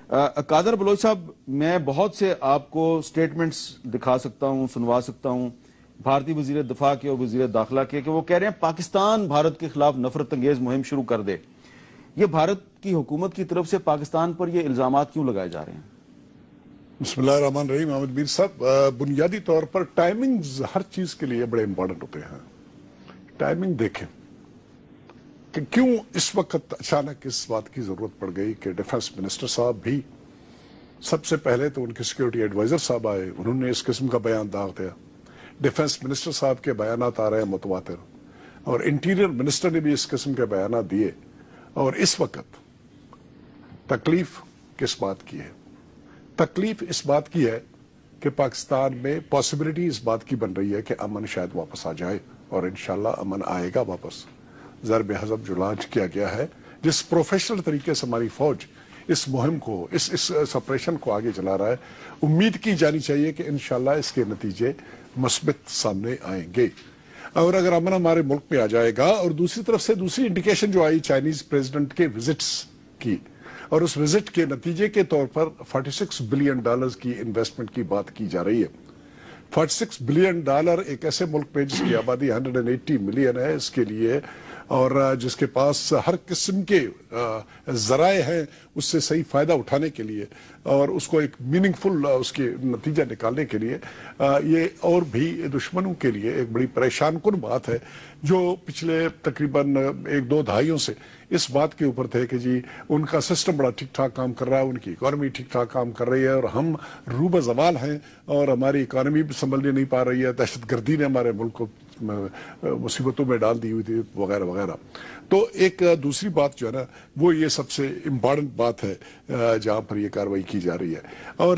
قادر بلوچ صاحب، میں بہت سے آپ کو سٹیٹمنٹس دکھا سکتا ہوں، سنوا سکتا ہوں بھارتی وزیر دفاع کے اور وزیر داخلہ کے، کہ وہ کہہ رہے ہیں پاکستان بھارت کے خلاف نفرت انگیز مہم شروع کر دے۔ یہ بھارت کی حکومت کی طرف سے پاکستان پر یہ الزامات کیوں لگائے جا رہے ہیں؟ بسم اللہ الرحمن الرحیم۔ احمد میر صاحب، بنیادی طور پر ٹائمنگز ہر چیز کے لیے بڑے امپورٹنٹ ہوتے ہیں۔ ٹائمنگ دیکھیں کہ کیوں اس وقت اچانک اس بات کی ضرورت پڑ گئی کہ ڈیفنس منسٹر صاحب بھی، سب سے پہلے تو ان کے سیکیورٹی ایڈوائزر صاحب آئے، انہوں نے اس قسم کا بیان داغ دیا۔ ڈیفنس منسٹر صاحب کے بیانات آ رہے ہیں متواتر، اور انٹیریئر منسٹر نے بھی اس قسم کے بیانات دیے۔ اور اس وقت تکلیف کس بات کی ہے؟ تکلیف اس بات کی ہے کہ پاکستان میں پاسبلٹی اس بات کی بن رہی ہے کہ امن شاید واپس آ جائے، اور انشاءاللہ امن آئے گا واپس۔ ضرب حزب جو لانچ کیا گیا ہے، جس پروفیشنل طریقے سے ہماری فوج اس مہم کو، اس آپریشن کو آگے چلا رہا ہے، امید کی جانی چاہیے کہ انشاءاللہ اس کے نتیجے مثبت سامنے آئیں گے۔ اور اگر امن ہمارے ملک میں آ جائے گا، اور دوسری طرف سے دوسری انڈیکیشن جو آئی چائنیز پریزیڈنٹ کے وزٹس کی، اور اس وزٹ کے نتیجے کے طور پر $46 بلین کی انویسٹمنٹ کی بات کی جا رہی ہے۔ $46 بلین ایک ایسے ملک میں جس کی آبادی 180 ملین ہے، اس کے لیے، اور جس کے پاس ہر قسم کے ذرائع ہیں اس سے صحیح فائدہ اٹھانے کے لیے، اور اس کو ایک میننگ فل اس کے نتیجہ نکالنے کے لیے، یہ اور بھی دشمنوں کے لیے ایک بڑی پریشان کن بات ہے، جو پچھلے تقریباً 1-2 دہائیوں سے اس بات کے اوپر تھے کہ جی ان کا سسٹم بڑا ٹھیک ٹھاک کام کر رہا ہے، ان کی اکانومی ٹھیک ٹھاک کام کر رہی ہے، اور ہم روبہ زوال ہیں، اور ہماری اکانومی بھی سنبھلنے نہیں پا رہی ہے، دہشت گردی نے ہمارے ملک کو مصیبتوں میں ڈال دی ہوئی تھی، وغیرہ وغیرہ۔ تو ایک دوسری بات جو ہے نا، وہ یہ سب سے امپارٹنٹ بات ہے جہاں پر یہ کارروائی کی جا رہی ہے۔ اور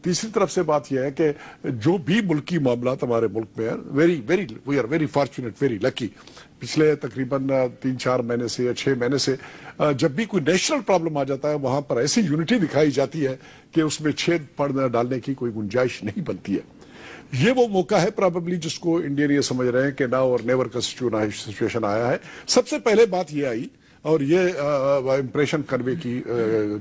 تیسری طرف سے بات یہ ہے کہ جو بھی ملکی معاملات ہمارے ملک میں ہیں، we are very fortunate, very lucky. پچھلے تقریباً 3-4 مہینے سے یا 6 مہینے سے جب بھی کوئی نیشنل پرابلم آ جاتا ہے، وہاں پر ایسی یونٹی دکھائی جاتی ہے کہ اس میں چھید پڑ ڈالنے کی کوئی گنجائش نہیں بنتی ہے۔ یہ وہ موقع ہے پرابیبلی جس کو انڈین یہ سمجھ رہے ہیں کہ ناؤ اور نیور کا سچویشن آیا ہے۔ سب سے پہلے بات یہ آئی، اور یہ امپریشن کنوے کی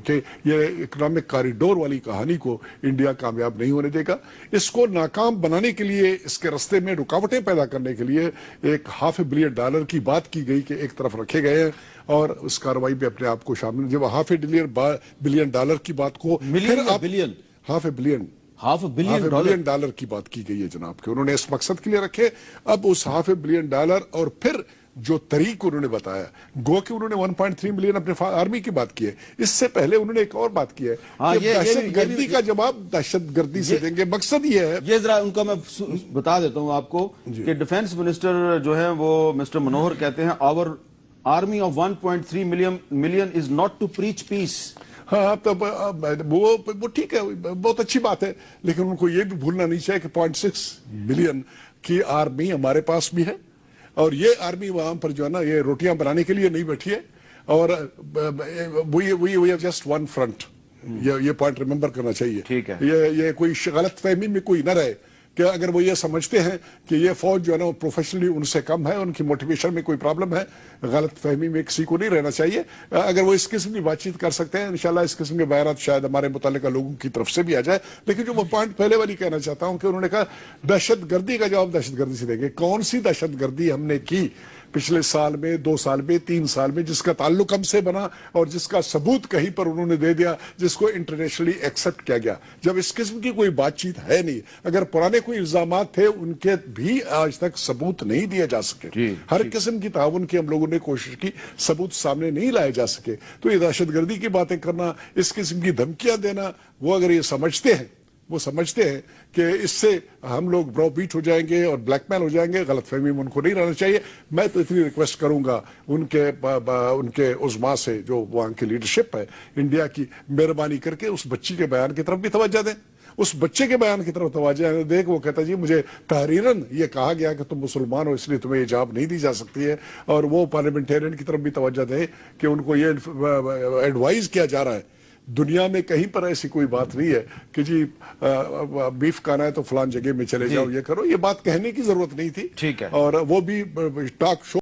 کہ یہ اکنامک کاریڈور والی کہانی کو انڈیا کامیاب نہیں ہونے دے گا۔ اس کو ناکام بنانے کے لیے، اس کے رستے میں رکاوٹیں پیدا کرنے کے لیے ایک $500 بلین کی بات کی گئی کہ ایک طرف رکھے گئے ہیں، اور اس کارروائی میں اپنے آپ کو شامل، جب $500 بلین کی بات کو $500 بلین کی بات کی گئی ہے جناب، کہ انہوں نے اس مقصد کے لیے رکھے۔ اب اس $500 بلین اور پھر جو طریق انہوں نے بتایا، گو کہ انہوں نے 1.3 ملین اپنے آرمی کی بات کی ہے۔ اس سے پہلے انہوں نے ایک اور بات کی ہے کہ دہشت گردی کا جواب دہشت گردی سے دیں گے۔ مقصد یہ ہے، یہ ذرا ان کا میں بتا دیتا ہوں آپ کو کہ ڈیفنس منسٹر جو ہے وہ مسٹر منوہر کہتے ہیں our army of 1.3 million is not to preach peace۔ ہاں، تو وہ ٹھیک ہے، بہت اچھی بات ہے، لیکن ان کو یہ بھی بھولنا نہیں چاہیے کہ 0.6 ملین کی آرمی ہمارے پاس بھی ہے، اور یہ آرمی وہاں پر جو ہے نا، یہ روٹیاں بنانے کے لیے نہیں بیٹھی ہے، اور we have just one front۔ یہ پوائنٹ ریممبر کرنا چاہیے۔ یہ کوئی غلط فہمی میں کوئی نہ رہے کہ اگر وہ یہ سمجھتے ہیں کہ یہ فوج جو ہے نا پروفیشنلی ان سے کم ہے، ان کی موٹیویشن میں کوئی پرابلم ہے، غلط فہمی میں کسی کو نہیں رہنا چاہیے۔ اگر وہ اس قسم کی بات چیت کر سکتے ہیں، انشاءاللہ اس قسم کے بیانات شاید ہمارے متعلقہ لوگوں کی طرف سے بھی آ جائے۔ لیکن جو میں پوائنٹ پہلے والی کہنا چاہتا ہوں کہ انہوں نے کہا دہشت گردی کا جواب دہشت گردی سے دیں گے۔ کون سی دہشت گردی ہم نے کی پچھلے سال میں، 2 سال میں، 3 سال میں، جس کا تعلق ہم سے بنا اور جس کا ثبوت کہیں پر انہوں نے دے دیا، جس کو انٹرنیشنلی ایکسپٹ کیا گیا؟ جب اس قسم کی کوئی بات چیت ہے نہیں، اگر پرانے کوئی الزامات تھے ان کے بھی آج تک ثبوت نہیں دیا جا سکے، ہر قسم کی تعاون کی ہم لوگوں نے کوشش کی، ثبوت سامنے نہیں لائے جا سکے، تو یہ دہشت گردی کی باتیں کرنا، اس قسم کی دھمکیاں دینا، وہ اگر یہ سمجھتے ہیں کہ اس سے ہم لوگ برو بیٹ ہو جائیں گے اور بلیک میل ہو جائیں گے، غلط فہمی میں ان کو نہیں رہنا چاہیے۔ میں تو اتنی ریکویسٹ کروں گا ان کے عظما سے، جو وہاں کی لیڈرشپ ہے انڈیا کی، مہربانی کر کے اس بچی کے بیان کی طرف بھی توجہ دیں۔ اس بچے کے بیان کی طرف توجہ دیں کہ وہ کہتا جی مجھے تحریراً یہ کہا گیا کہ تم مسلمان ہو اس لیے تمہیں حجاب نہیں دی جا سکتی ہے، اور وہ پارلیمنٹیرین کی طرف بھی توجہ دیں کہ ان کو یہ ایڈوائز کیا جا رہا ہے۔ دنیا میں کہیں پر ایسی کوئی بات نہیں ہے کہ جی بیف کھانا ہے تو فلان جگہ میں چلے جاؤ، یہ کرو، یہ بات کہنے کی ضرورت نہیں تھی۔ اور وہ بھی ٹاک شو